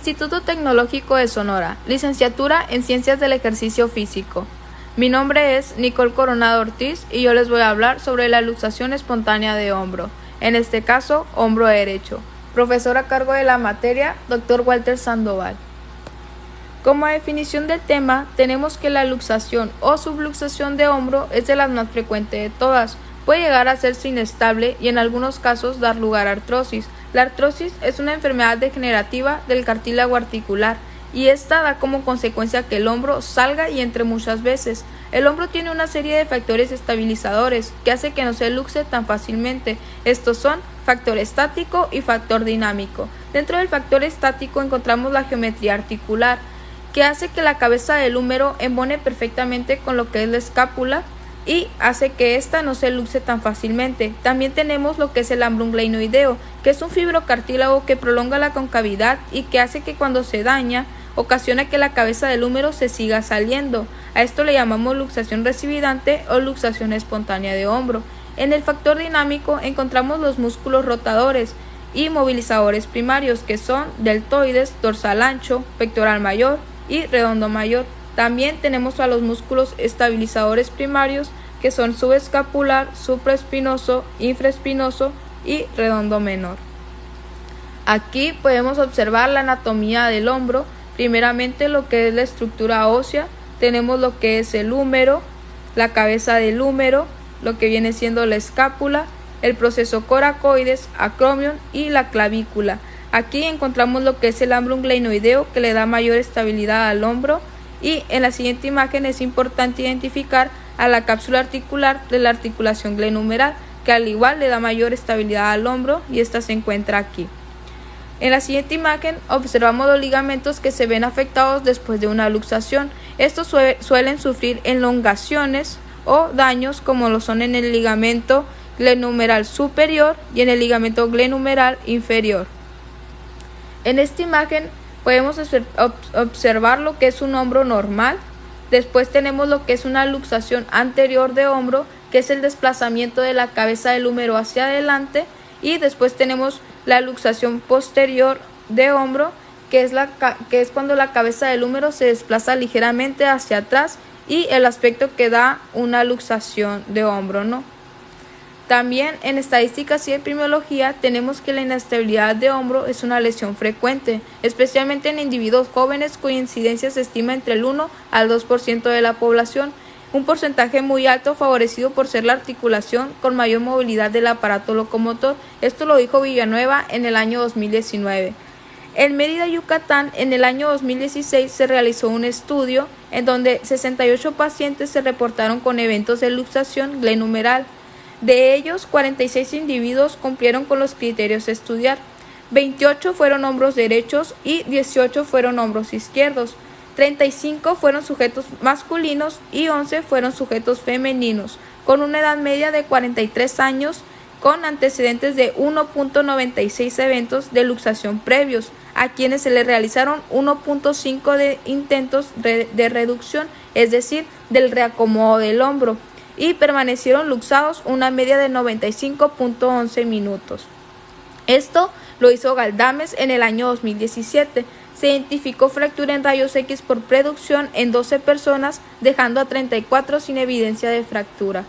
Instituto Tecnológico de Sonora, licenciatura en Ciencias del Ejercicio Físico. Mi nombre es Nicole Coronado Ortiz y yo les voy a hablar sobre la luxación espontánea de hombro, en este caso, hombro derecho. Profesor a cargo de la materia, Dr. Walter Sandoval. Como definición del tema, tenemos que la luxación o subluxación de hombro es de las más frecuentes de todas. Puede llegar a ser inestable y en algunos casos dar lugar a artrosis. La artrosis es una enfermedad degenerativa del cartílago articular y esta da como consecuencia que el hombro salga y entre muchas veces. El hombro tiene una serie de factores estabilizadores que hace que no se luxe tan fácilmente. Estos son factor estático y factor dinámico. Dentro del factor estático encontramos la geometría articular, que hace que la cabeza del húmero embone perfectamente con lo que es la escápula y hace que ésta no se luxe tan fácilmente. También tenemos lo que es el ambrum glenoideo, que es un fibrocartílago que prolonga la concavidad y que hace que cuando se daña, ocasiona que la cabeza del húmero se siga saliendo. A esto le llamamos luxación recividante o luxación espontánea de hombro. En el factor dinámico encontramos los músculos rotadores y movilizadores primarios, que son deltoides, dorsal ancho, pectoral mayor y redondo mayor. También tenemos a los músculos estabilizadores primarios, que son subescapular, supraespinoso, infraespinoso y redondo menor. Aquí podemos observar la anatomía del hombro. Primeramente lo que es la estructura ósea, tenemos lo que es el húmero, la cabeza del húmero, lo que viene siendo la escápula, el proceso coracoides, acromion y la clavícula. Aquí encontramos lo que es el ambrum glenoideo, que le da mayor estabilidad al hombro. Y en la siguiente imagen es importante identificar a la cápsula articular de la articulación glenumeral, que al igual le da mayor estabilidad al hombro y esta se encuentra aquí. En la siguiente imagen observamos los ligamentos que se ven afectados después de una luxación. Estos suelen sufrir elongaciones o daños, como lo son en el ligamento glenumeral superior y en el ligamento glenumeral inferior. En esta imagen podemos observar lo que es un hombro normal. Después tenemos lo que es una luxación anterior de hombro, que es el desplazamiento de la cabeza del húmero hacia adelante, y después tenemos la luxación posterior de hombro, que es cuando la cabeza del húmero se desplaza ligeramente hacia atrás y el aspecto que da una luxación de hombro, ¿no? También en estadísticas y epidemiología tenemos que la inestabilidad de hombro es una lesión frecuente, especialmente en individuos jóvenes cuya incidencia se estima entre el 1 al 2% de la población, un porcentaje muy alto favorecido por ser la articulación con mayor movilidad del aparato locomotor. Esto lo dijo Villanueva en el año 2019. En Mérida, Yucatán, en el año 2016 se realizó un estudio en donde 68 pacientes se reportaron con eventos de luxación glenumeral. De ellos, 46 individuos cumplieron con los criterios a estudiar, 28 fueron hombros derechos y 18 fueron hombros izquierdos, 35 fueron sujetos masculinos y 11 fueron sujetos femeninos, con una edad media de 43 años, con antecedentes de 1.96 eventos de luxación previos, a quienes se les realizaron 1.5 de intentos de reducción, es decir, del reacomodo del hombro, y permanecieron luxados una media de 95.11 minutos. Esto lo hizo Galdames en el año 2017. Se identificó fractura en rayos X por preducción en 12 personas, dejando a 34 sin evidencia de fractura.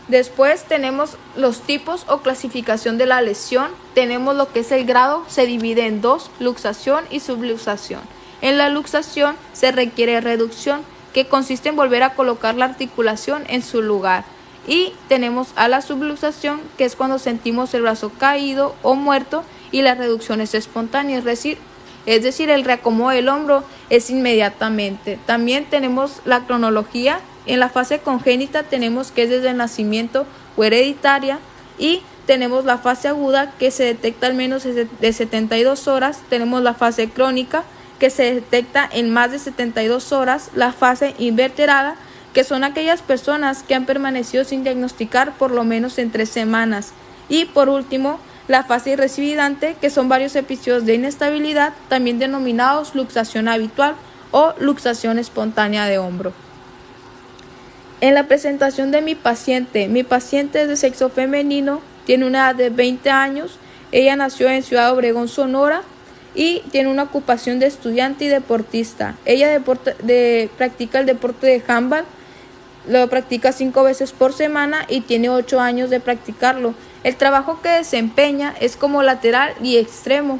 Después tenemos los tipos o clasificación de la lesión. Tenemos lo que es el grado, se divide en dos, luxación y subluxación. En la luxación se requiere reducción, que consiste en volver a colocar la articulación en su lugar. Y tenemos a la subluxación, que es cuando sentimos el brazo caído o muerto y la reducción es espontánea, es decir, el reacomodo del hombro es inmediatamente. También tenemos la cronología. En la fase congénita tenemos que es desde el nacimiento o hereditaria, y tenemos la fase aguda, que se detecta al menos de 72 horas. Tenemos la fase crónica, que se detecta en más de 72 horas, la fase inverterada, que son aquellas personas que han permanecido sin diagnosticar por lo menos en 3 semanas, y por último, la fase irrecidivante, que son varios episodios de inestabilidad, también denominados luxación habitual o luxación espontánea de hombro. En la presentación de mi paciente es de sexo femenino, tiene una edad de 20 años, ella nació en Ciudad Obregón, Sonora, y tiene una ocupación de estudiante y deportista. Ella practica el deporte de handball, lo practica 5 veces por semana y tiene 8 años de practicarlo. El trabajo que desempeña es como lateral y extremo.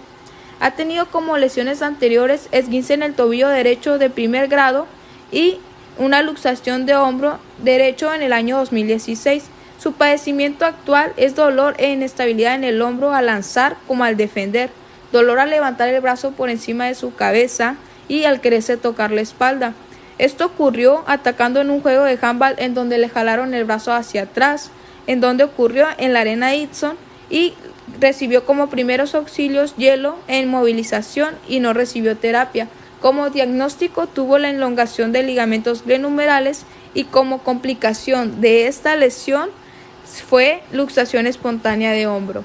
Ha tenido como lesiones anteriores esguince en el tobillo derecho de primer grado y una luxación de hombro derecho en el año 2016. Su padecimiento actual es dolor e inestabilidad en el hombro al lanzar como al defender, dolor al levantar el brazo por encima de su cabeza y al quererse tocar la espalda. Esto ocurrió atacando en un juego de handball en donde le jalaron el brazo hacia atrás, en donde ocurrió en la Arena Itson, y recibió como primeros auxilios hielo e inmovilización y no recibió terapia. Como diagnóstico tuvo la elongación de ligamentos glenumerales y como complicación de esta lesión fue luxación espontánea de hombro.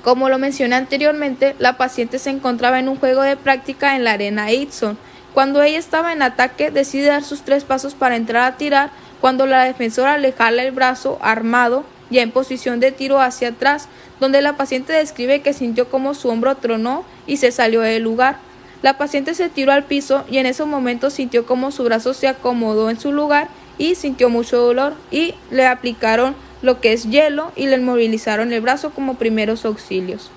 Como lo mencioné anteriormente, la paciente se encontraba en un juego de práctica en la Arena Itson. Cuando ella estaba en ataque, decide dar sus 3 pasos para entrar a tirar, cuando la defensora le jala el brazo armado, ya en posición de tiro hacia atrás, donde la paciente describe que sintió como su hombro tronó y se salió del lugar. La paciente se tiró al piso y en ese momento sintió como su brazo se acomodó en su lugar y sintió mucho dolor y le aplicaron lo que es hielo y le inmovilizaron el brazo como primeros auxilios.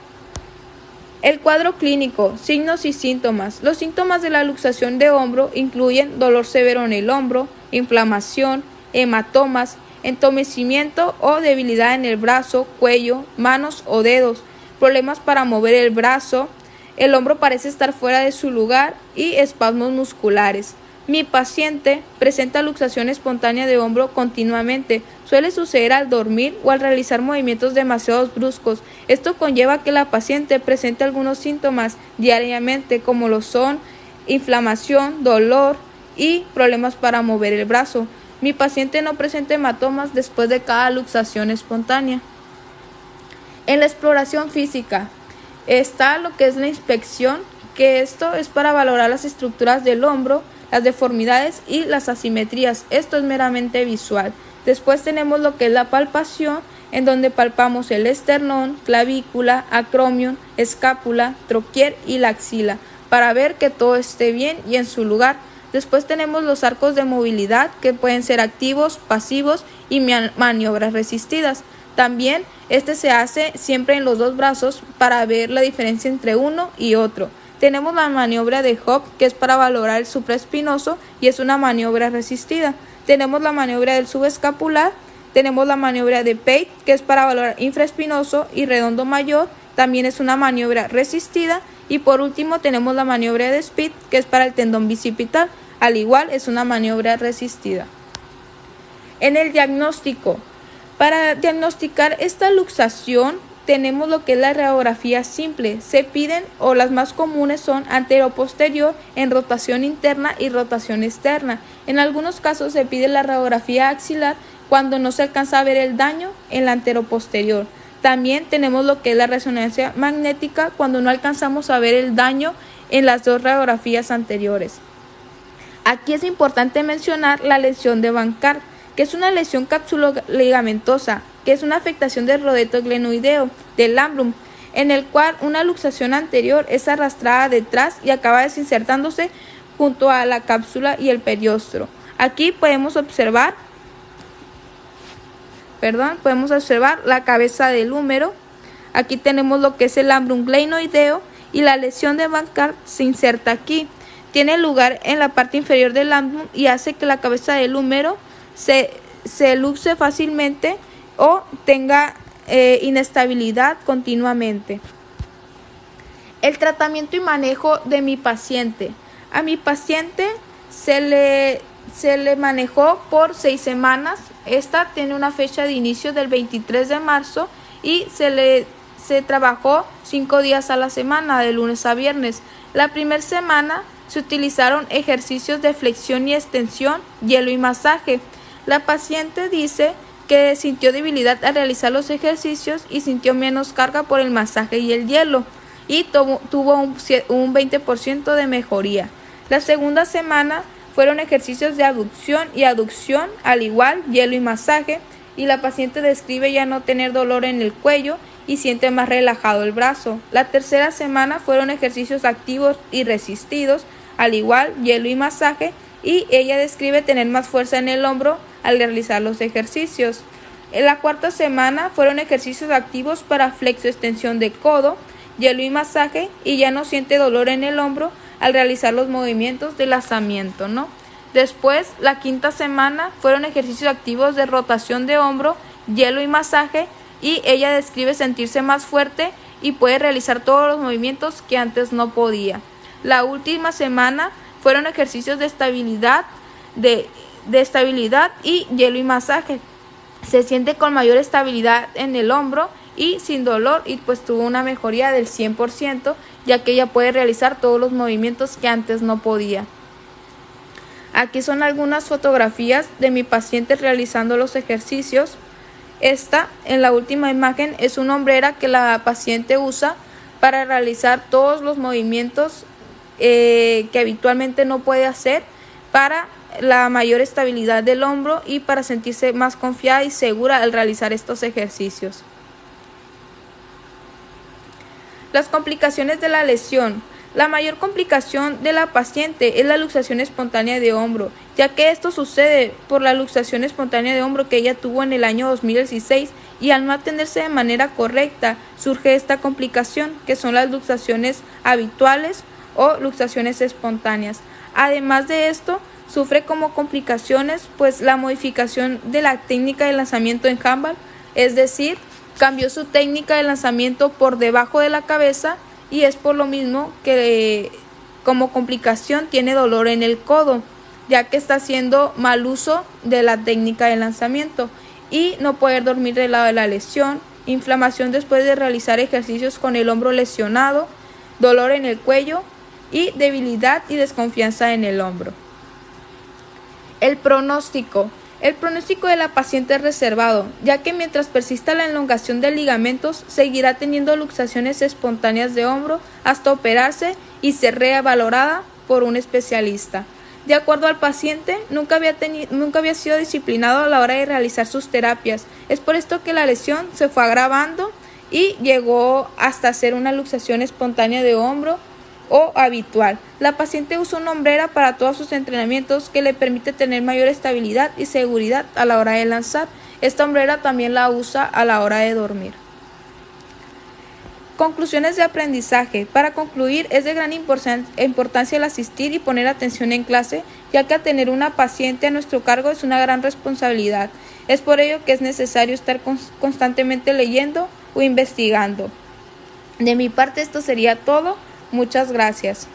El cuadro clínico, signos y síntomas. Los síntomas de la luxación de hombro incluyen dolor severo en el hombro, inflamación, hematomas, entumecimiento o debilidad en el brazo, cuello, manos o dedos, problemas para mover el brazo, el hombro parece estar fuera de su lugar y espasmos musculares. Mi paciente presenta luxación espontánea de hombro continuamente. Suele suceder al dormir o al realizar movimientos demasiado bruscos. Esto conlleva que la paciente presente algunos síntomas diariamente, como lo son inflamación, dolor y problemas para mover el brazo. Mi paciente no presenta hematomas después de cada luxación espontánea. En la exploración física está lo que es la inspección, que esto es para valorar las estructuras del hombro, las deformidades y las asimetrías. Esto es meramente visual. Después tenemos lo que es la palpación, en donde palpamos el esternón, clavícula, acromion, escápula, troquier y la axila, para ver que todo esté bien y en su lugar. Después tenemos los arcos de movilidad, que pueden ser activos, pasivos y maniobras resistidas. También este se hace siempre en los 2 brazos para ver la diferencia entre uno y otro. Tenemos la maniobra de Hop, que es para valorar el supraespinoso y es una maniobra resistida. Tenemos la maniobra del subescapular, tenemos la maniobra de Pate, que es para valorar infraespinoso y redondo mayor, también es una maniobra resistida. Y por último tenemos la maniobra de Speed, que es para el tendón bicipital, al igual es una maniobra resistida. En el diagnóstico, para diagnosticar esta luxación, tenemos lo que es la radiografía simple. Se piden, o las más comunes son antero-posterior en rotación interna y rotación externa. En algunos casos se pide la radiografía axilar cuando no se alcanza a ver el daño en la antero-posterior. También tenemos lo que es la resonancia magnética cuando no alcanzamos a ver el daño en las 2 radiografías anteriores. Aquí es importante mencionar la lesión de Van Cart, que es una lesión capsuloligamentosa, que es una afectación del rodeto glenoideo del labrum, en el cual una luxación anterior es arrastrada detrás y acaba desinsertándose junto a la cápsula y el periostro. Aquí podemos observar la cabeza del húmero. Aquí tenemos lo que es el labrum glenoideo y la lesión de Van Cart se inserta aquí. Tiene lugar en la parte inferior del labrum y hace que la cabeza del húmero se luxe fácilmente o tenga inestabilidad continuamente. El tratamiento y manejo de mi paciente. A mi paciente se le manejó por 6 semanas. Esta tiene una fecha de inicio del 23 de marzo y se trabajó 5 días a la semana, de lunes a viernes. La primera semana se utilizaron ejercicios de flexión y extensión, hielo y masaje. La paciente dice que sintió debilidad al realizar los ejercicios y sintió menos carga por el masaje y el hielo, y tuvo un 20% de mejoría. La segunda semana fueron ejercicios de abducción y aducción, al igual hielo y masaje, y la paciente describe ya no tener dolor en el cuello y siente más relajado el brazo. La tercera semana fueron ejercicios activos y resistidos, al igual hielo y masaje, y ella describe tener más fuerza en el hombro al realizar los ejercicios. En la cuarta semana fueron ejercicios activos para flexo-extensión de codo, hielo y masaje, y ya no siente dolor en el hombro al realizar los movimientos de lanzamiento, ¿no? Después, la quinta semana fueron ejercicios activos de rotación de hombro, hielo y masaje, y ella describe sentirse más fuerte y puede realizar todos los movimientos que antes no podía. La última semana fueron ejercicios de estabilidad, y hielo y masaje. Se siente con mayor estabilidad en el hombro y sin dolor, y pues tuvo una mejoría del 100%, ya que ella puede realizar todos los movimientos que antes no podía. Aquí son algunas fotografías de mi paciente realizando los ejercicios. Esta, en la última imagen, es una hombrera que la paciente usa para realizar todos los movimientos que habitualmente no puede hacer, para la mayor estabilidad del hombro y para sentirse más confiada y segura al realizar estos ejercicios. Las complicaciones de la lesión. La mayor complicación de la paciente es la luxación espontánea de hombro, ya que esto sucede por la luxación espontánea de hombro que ella tuvo en el año 2016, y al no atenderse de manera correcta surge esta complicación, que son las luxaciones habituales o luxaciones espontáneas. Además de esto, sufre como complicaciones pues la modificación de la técnica de lanzamiento en handball, es decir, cambió su técnica de lanzamiento por debajo de la cabeza, y es por lo mismo que como complicación tiene dolor en el codo, ya que está haciendo mal uso de la técnica de lanzamiento, y no poder dormir del lado de la lesión, inflamación después de realizar ejercicios con el hombro lesionado, dolor en el cuello y debilidad y desconfianza en el hombro. El pronóstico. El pronóstico de la paciente es reservado, ya que mientras persista la elongación de ligamentos, seguirá teniendo luxaciones espontáneas de hombro hasta operarse y ser revalorada por un especialista. De acuerdo al paciente, nunca había sido disciplinado a la hora de realizar sus terapias. Es por esto que la lesión se fue agravando y llegó hasta ser una luxación espontánea de hombro o habitual. La paciente usa una hombrera para todos sus entrenamientos que le permite tener mayor estabilidad y seguridad a la hora de lanzar. Esta hombrera también la usa a la hora de dormir. Conclusiones de aprendizaje. Para concluir, es de gran importancia el asistir y poner atención en clase, ya que tener una paciente a nuestro cargo es una gran responsabilidad. Es por ello que es necesario estar constantemente leyendo o investigando. De mi parte, esto sería todo. Muchas gracias.